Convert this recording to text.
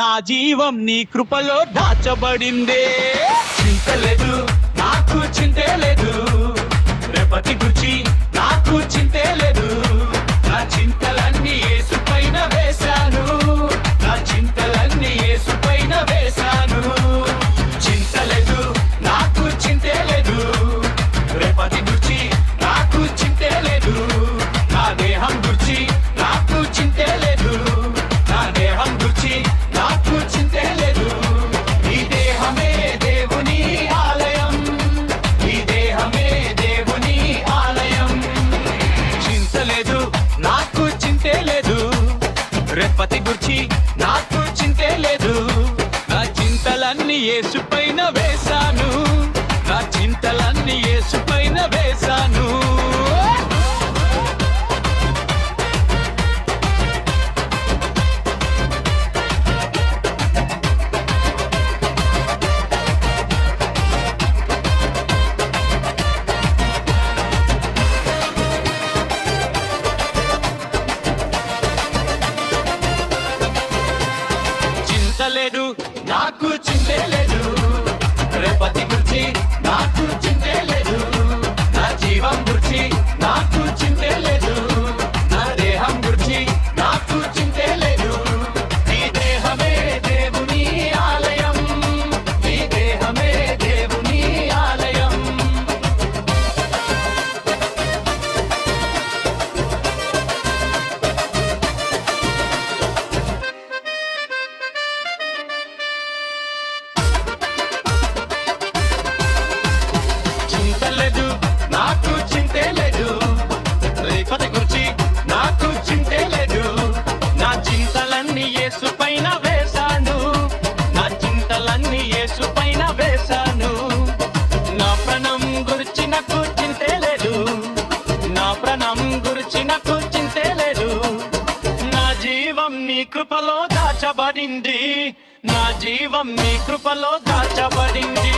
నా జీవం నీ కృపలో దాచబడిందే. చింతలేదు నాకు చింతే లేదు, రేపటి గురించి నాకు చింతే లేదు. నా చింతలన్నీ యేసు పైన వేశాను, నా చింతలన్నీ యేసు పైన వేశాను. చింతలేదు నాకు చింతే లేదు, రేపటి గురించి నాకు చింతే లేదు. నా దేహం గురించి నాకు చింతే లేదు, నా దేహం గురించి నాకు చింతే లేదు. ఈ దేహమే దేవుని ఆలయం, ఈ దేహమే దేవుని ఆలయం. చింతలేదు నాకు చింతే లేదు, రేపటి గురించి నాకు చింతే లేదు. నా చింతలన్నీ యేసు పైన వేశాను, నా చింతలన్నీ యేసు పైన వేశాను. చింతలేదు నాకు చింతే లేదు, రేపటి గురించి నాకు చింతే లేదు. నా జీవం గురించి నాకు చింతే లేదు, నా దేహం గురించి నాకు చింతే లేదు. ఈ దేహమే దేవుని ఆలయం, ఈ దేహమే దేవుని ఆలయం. చింతలేదు నాకు చింతే లేదు, రేపటి గురించి నాకు చింతే లేదు. నా చింతలన్నీ యేసు పైన వేశాను, నా చింతలన్నీ యేసు పైన వేశాను. నా ప్రాణం గురించి నాకు చింతే లేదు, నా ప్రాణం గురించి నాకు చింతే లేదు. నా జీవం నీ కృపలో దాచబడింది, నా జీవం నీ కృపలో దాచబడింది.